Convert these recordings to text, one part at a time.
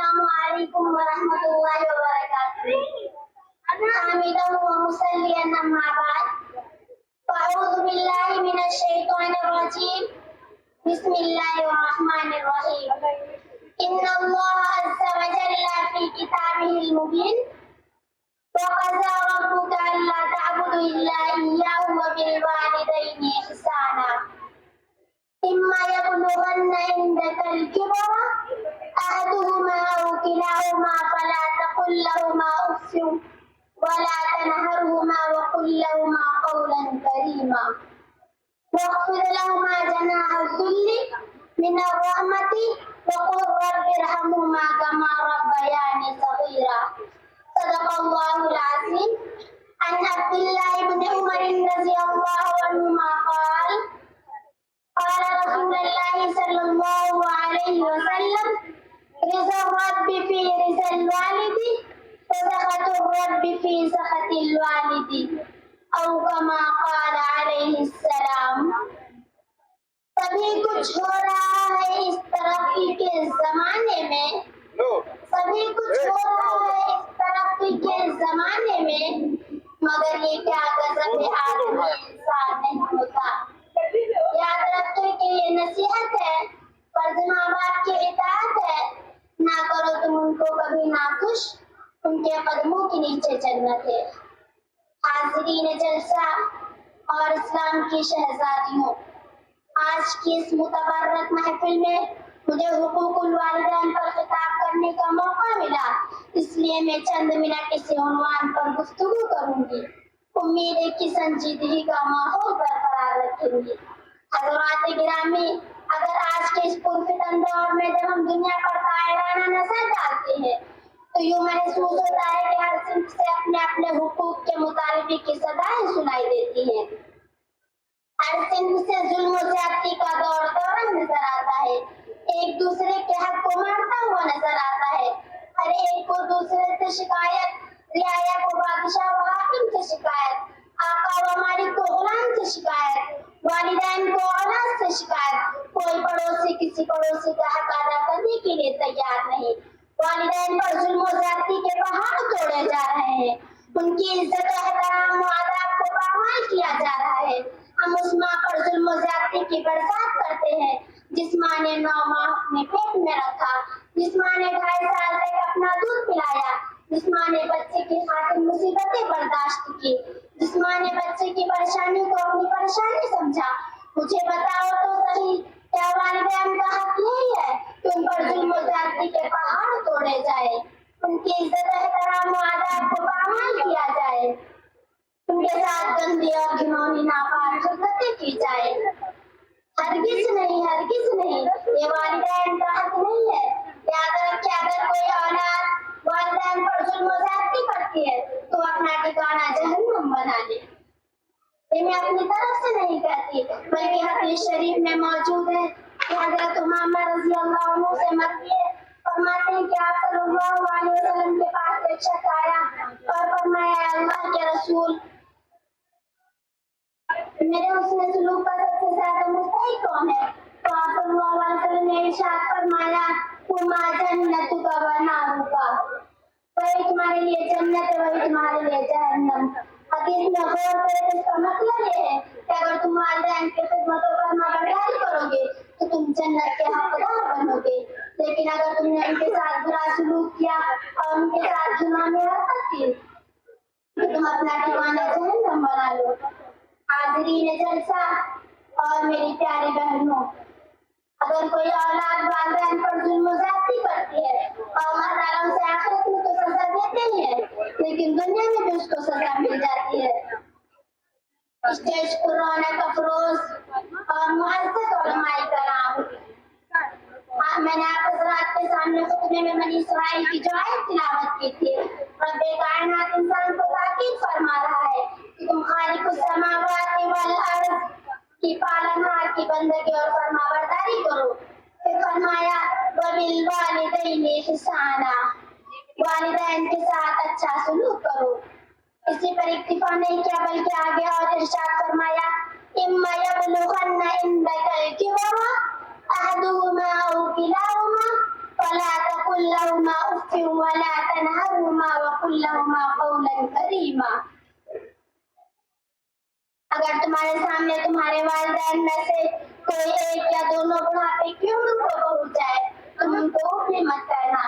السلام عليكم ورحمة الله وبركاته. حامدا ومصليا أما بعد، فأعوذ بالله من الشيطان الرجيم. بسم الله الرحمن الرحيم. إن الله عز وجل في كتابه المبين وقضى ربك ألا تعبدوا إلا إياه وبالوالدين إحسانا إما يبلغن عندك الكبر أحدهما أو كلاهما فلا تقل لهما أف ولا تنهرهما وقل لهما قولا كريما واخفض لهما جناح الذل من الرحمة وقل رب ارحمهما كما ربياني صغيرا. صدق الله العظيم. عن عبد الله بن عمر رضي الله عنهما قال قال رسول الله صلى الله عليه وسلم رضا الرب في رضا الوالد وسخط الرب في سخط الوالد او كما قال عليه السلام. سبھی کچھ ہو رہا ہے اس ترقی کے زمانے میں، سبھی کچھ ہو رہا ہے اس ترقی کے زمانے میں، مگر یہ کیا غضب آدمی انسان نہیں ہوتا. یاد رکھے کہ یہ نصیحت ہے، فرض ماں باپ کی اطاعت ہے. نہ کرو تم ان کو کبھی ناخوش، ان کے قدموں کے نیچے جنت ہے. حاضرین جلسہ اور اسلام کی شہزادیوں، آج کی اس متبرک محفل میں مجھے حقوق الوالدین پر خطاب کرنے کا موقع ملا، اس لیے میں چند منٹ اس عنوان پر گفتگو کروں گی. امید ہے کہ سنجیدگی کا ماحول برقرار رکھیں گی. حضرات گرامی، اگر آج کے اس پرفتن دور میں جب ہم دنیا پر طاہرانہ نظر ڈالتے ہیں تو یوں محسوس ہوتا ہے کہ ہر صنف سے اپنے اپنے حقوق کے مطالبے کی صدائیں سنائی دیتی ہیں. ہر صنف سے ظلم و زیادتی کا دور دورہ نظر آتا ہے. ایک دوسرے کے حق کو مارتا ہوا نظر آتا ہے. ہر ایک کو دوسرے سے شکایت، رعایا کو بادشاہ و حاکم سے شکایت، آقا و مالک کو غلام سے شکایت، والدین کو اولاد سے شکایت. کوئی پڑوسی کسی پڑوسی کا حق ادا کرنے کے لیے تیار نہیں. والدین پر ظلم و زیادتی کے پہاڑ توڑے جا رہے ہیں. ان کی عزت و احترام و آداب کو پامال کیا جا رہا ہے. ہم اس ماں پر ظلم و زیادتی کی برسات کرتے ہیں جس ماں نے 9 ماہ اپنے پیٹ میں رکھا، جس ماں نے 2.5 سال تک اپنا دودھ پلایا، جس ماں نے بچے کی خاطر مصیبتیں برداشت کی، جس ماں نے بچے کی پریشانی کو اپنی پریشانی سمجھا. مجھے بتاؤ تو صحیح، کیا والدین کا حق یہی ہے کہ ان پر ظلم و زیادتی کے پہاڑ توڑے جائے، ان کی عزت احترام و آداب کو پامال کیا جائے، ان کے ساتھ گندی اور گھنونی ناپاک حرکتیں کی جائے؟ ہرگز نہیں، ہرگز نہیں. یہ والدین کا حق نہیں ہے. یاد رکھے اگر کوئی اولاد والدین پر ظلم و زیادتی کرتی ہے تو اپنا ٹھکانہ جہنم بنا لے. یہ میں اپنی طرف سے نہیں کہتی بلکہ حدیث شریف میں موجود ہے کہ حضرت امامہ رضی اللہ عنہ سے مروی ہے، فرماتے ہیں کہ آپ صلی اللہ علیہ وسلم کے پاس ایک شخص آیا اور فرمایا اللہ کے رسول، میرے حسن سلوک کا سب سے زیادہ مستحق کون ہے؟ تو آپ صلی اللہ علیہ وسلم نے ارشاد فرمایا ہما جنتک و نارک، وہی تمہارے لیے جنت ہے، وہی تمہارے لیے جہنم. حدیث میں غور کرے تو اس کا مطلب یہ ہے کہ اگر تم والدین کی خدمت و فرمانبرداری کرو گے تو تم جنت کے حقدار بنو گے، لیکن اگر تم نے ان کے ساتھ برا سلوک کیا اور ان کے ساتھ جرمانہ حرکت کی تو تم اپنا ٹھکانہ جہنم بنا لو. حاضرین جلسہ اور میری پیاری بہنوں، اگر کوئی اولاد والدین پر ظلم و زیادتی کرتی ہے اور اللہ تعالیٰ اسے آخرت میں تو سزا دیتے ہی ہے لیکن دنیا میں بھی اس کو سزا مل جاتی ہے. اسٹیج پر رونق افروز اور معزز علماء کرام، میں نے آپ حضرات کے سامنے خطبے میں بنی اسرائیل کی جو آیت تلاوت کی تھی، رب کائنات انسان کو تاکید فرما رہا ہے کہ تم خالق السماوات والارض کی پالنہار کی بندگی اور فرما برداری کرو. پھر فرمایا وبالوالدین احسانا، والدین کے ساتھ اچھا سلوک کرو. اسی پر اکتفا نہیں کیا بلکہ آگے اور ارشاد فرمایا اما یبلغن عندک الکبر احدهما او کلاهما فلا تقل لهما لهما قولا کریما. اگر تمہارے سامنے تمہارے والدین میں سے کوئی ایک یا دونوں بڑھاپے کی عمر کو پہنچ جائے تم ان کو اوپری مت کرنا،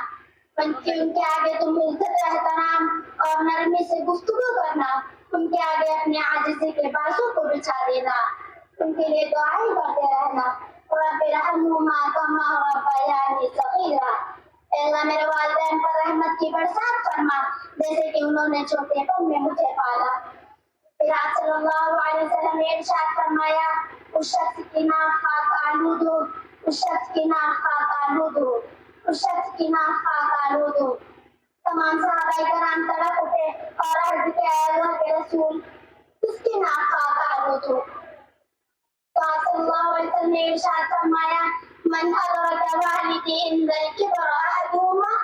بلکہ ان کے آگے تم عزت احترام اور نرمی سے گفتگو کرنا، ان کے آگے اپنے عاجزی کے بازو کو بچھا دینا، ان کے لیے دعائیں کرتے رہنا. رب ارحمہما کما ربیانی صغیرا. اے اللہ میرے والدین پر رحمت کی برسات فرما جیسے کہ انہوں نے چھوٹے پن میں مجھے پالا. پھر آپ صلی اللہ علیہ وسلم نے ارشاد فرمایا اس شخص کی ناک خاک آلود ہو، اس شخص کی ناک خاک آلود ہو، اس شخص کی ناک خاک آلود ہو. تمام صحابہ کرام تڑپ اٹھے اور عرض کیا اے اللہ کے رسول کس کی ناک خاک آلود ہو؟ تو آپ صلی اللہ علیہ وسلم نے ارشاد فرمایا من ادرک والدی عند الکبر احدہما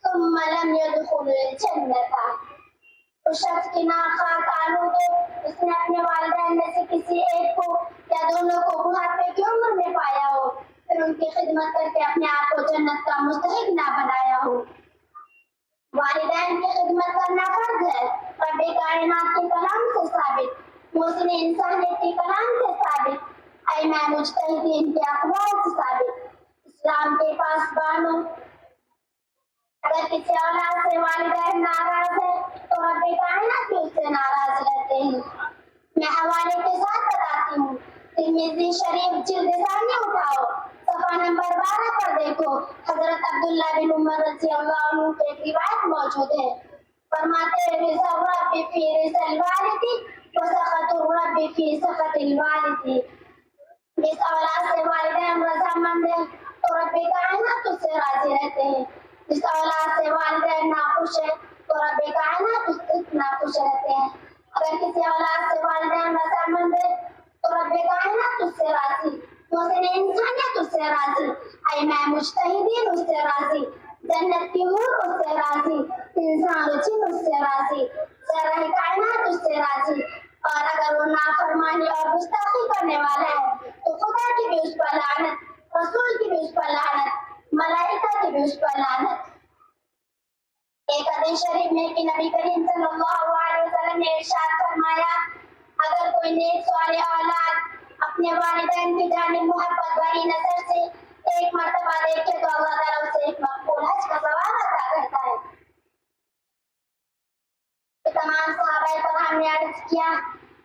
ثم لم يدخل الجنۃ. اس شخص کی ناک خاک آلود ہو اس نے اپنے والدین میں سے کسی ایک کو یا دونوں کو بڑھاپے کی عمر میں پایا ہو پھر ان کی خدمت کر کے اپنے آپ کو جنت کا مستحق نہ بنایا ہو. والدین کی خدمت کرنا فرض ہے، رب کائنات کے کلام سے ثابت، محسن انسانیت کے کلام سے ثابت، ائمہ مجتہدین کے اقوال سے ثابت. اسلام کے پاسبانوں اگر کسی اولاد سے والدین ناراض ہے تو رب کائنات بھی اس سے ناراض رہتے ہیں. میں حوالے کے ساتھ بتاتی ہوں، ترمذی شریف جلد ثانی اٹھاؤ صفحہ نمبر 12 پر دیکھو. حضرت عبداللہ بن عمر رضی اللہ عنہ کی ایک روایت موجود ہے، فرماتے ہیں رضا الرب فی رضا الوالد وسخط الرب فی سخط الوالد. جس اولاد سے والدین رضامند ہیں تو رب کائنات اس سے راضی رہتے ہیں، جس اولاد سے والدین ناخوش ہے تو رب کائنات اس سے ناخوش رہتے ہیں. اگر کسی اولاد سے والدین رضامند ہے تو رب کائنات اس سے راضی، محسن انسانیت اس سے راضی، ائمہ مجتہدین اس سے راضی، جنت کی حور اس سے راضی، انسان و جن اس سے راضی، سارہ کائنات اس سے راضی. اور اگر وہ نافرمانی اور گستاخی کرنے والا ہے تو خدا کی بھی اس پر لعنت، رسول کی بھی اس پر لعنت، ملائکہ کی بھی اس پر لعنت. ایک حدیث شریف میں کہ نبی کریم صلی اللہ علیہ وسلم نے ارشاد فرمایا اگر کوئی نیک صالح اولاد اپنے والدین کی جانب محبت بھری نظر سے ایک مرتبہ دیکھے تو اللہ تعالیٰ اسے ایک مقبول حج کا ثواب عطا کرتا ہے. تو تمام صحابہ کرام نے عرض کیا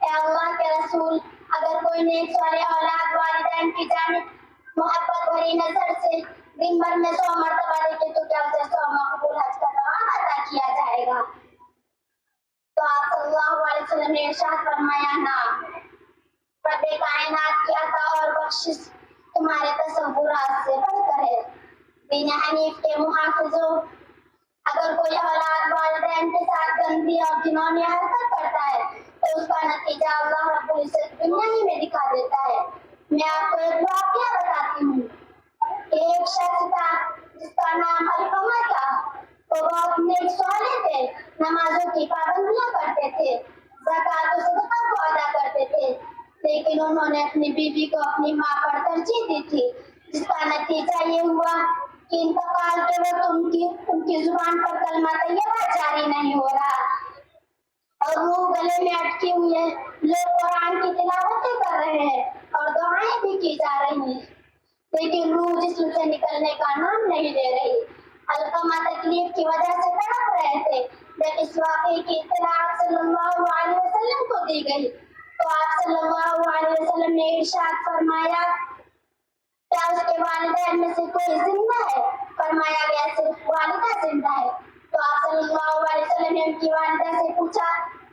اے اللہ کے رسول اگر کوئی نیک صالح اولاد والدین کی جانب محبت بھری نظر سے دن بھر میں 100 مرتبہ دیکھے تو کیا اسے 100 مقبول حج کا ثواب عطا کیا جائے گا؟ تو آپ صلی اللہ علیہ وسلم نے ارشاد فرمایا نہ، رب کائنات کی عطا اور بخشش تمہارے تصورات سے بڑھ کر ہے. دین حنیف کے محافظوں اگر کوئی اولاد والدین کے ساتھ گندی اور گھناؤنی حرکت کرتا ہے تو اس کا نتیجہ اللہ رب العزت دنیا ہی میں دکھا دیتا ہے. میں آپ کو ایک واقعہ بتاتی ہوں. ایک شخص تھا جس کا نام علقمہ تھا، وہ بہت نیک صالح تھے، نمازوں کی پابندیاں کرتے تھے، زکوٰۃ و صدقہ کو ادا کرتے تھے، لیکن انہوں نے اپنی بیوی کو اپنی ماں پر ترجیح دی تھی جس کا نتیجہ یہ ہوا کہ انتقال کے وقت ان کی زبان پر کلمہ طیبہ جاری نہیں ہو رہا اور روح گلے میں اٹکی ہوئی ہے. لوگ قرآن کی تلاوتیں کر رہے ہیں اور دعائیں بھی کی جا رہی ہیں لیکن روح جسم سے نکلنے کا نام نہیں لے رہی. علقمہ تکلیف کی وجہ سے تڑپ رہے تھے. جب اس واقعے کی اطلاع آپ صلی اللہ علیہ وسلم کو دی گئی تو آپ صلی اللہ علیہ وسلم نے ارشاد فرمایا کیا اس کے والدین میں سے کوئی زندہ ہے؟ فرمایا گیا صرف والدہ زندہ ہے. تو آپ صلی اللہ علیہ وسلم نے ان کی والدہ سے پوچھا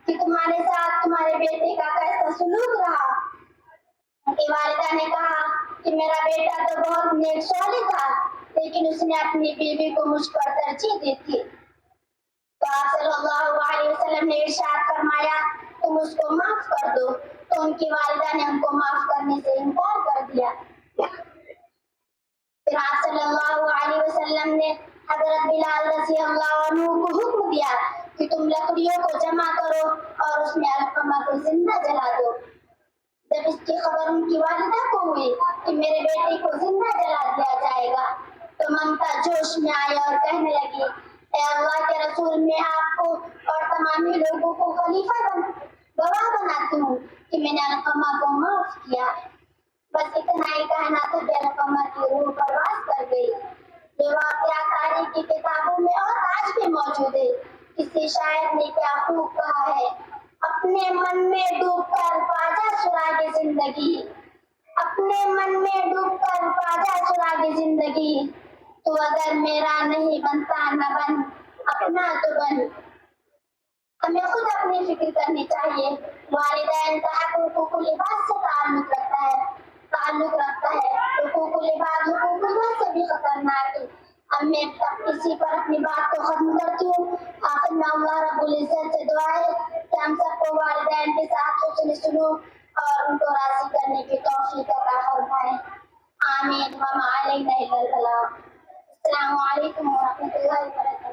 کہ تمہارے ساتھ تمہارے بیٹے کا کیسا سلوک رہا؟ ان کی والدہ نے کہا کہ میرا بیٹا تو بہت نیک صالح تھا لیکن اس نے اپنی بیوی کو مجھ پر ترجیح دی تھی. تو آپ صلی اللہ علیہ وسلم نے ارشاد فرمایا تم اس کو معاف کر دو. تو ان کی والدہ نے ان کو معاف کرنے سے انکار کر دیا. پھر آپ صلی اللہ علیہ وسلم نے حضرت بلال رضی اللہ عنہ کو حکم دیا کہ تم لکڑیوں کو جمع کرو اور اس میں علقمہ کو زندہ جلا دو. جب اس کی خبر ان کی والدہ کو ہوئی کہ میرے بیٹے کو زندہ جلا دیا جائے گا تو ممتا جوش میں آئی اور کہنے لگی اے اللہ کے رسول، میں آپ کو اور تمام لوگوں کو گواہ بناتی ہوں کہ میں نے علقمہ کو معاف کیا ہے۔ بس اتنا ہی کہنا تھا کہ علقمہ کی روح پرواز کر گئی۔ یہ واقعہ تاریخ کی کتابوں میں اور آج بھی موجود ہے۔ کسی شاعر نے کیا خوب کہا ہے، اپنے من میں ڈوب کر پاجا سراغ زندگی، اپنے من میں ڈوب کر پاجا سراغ زندگی، تو اگر میرا نہیں بنتا نہ بن، اپنا تو بن۔ ہمیں خود اپنی فکر کرنی چاہیے۔ والدین کا حق حقوق العباد سے تعلق رکھتا ہے۔ حقوق العباد حقوق اللہ سے بھی خطرناک ہے۔ اب میں اسی پر اپنی بات کو ختم کرتی ہوں۔ آخر میں اللہ رب العزت سے دعا ہے کہ ہم سب کو والدین کے ساتھ حسن سلوک اور ان کو راضی کرنے کی توفیق عطا فرمائے۔ آمین۔ وما علینا الا البلاغ۔ السلام علیکم ورحمۃ اللہ وبرکاتہ۔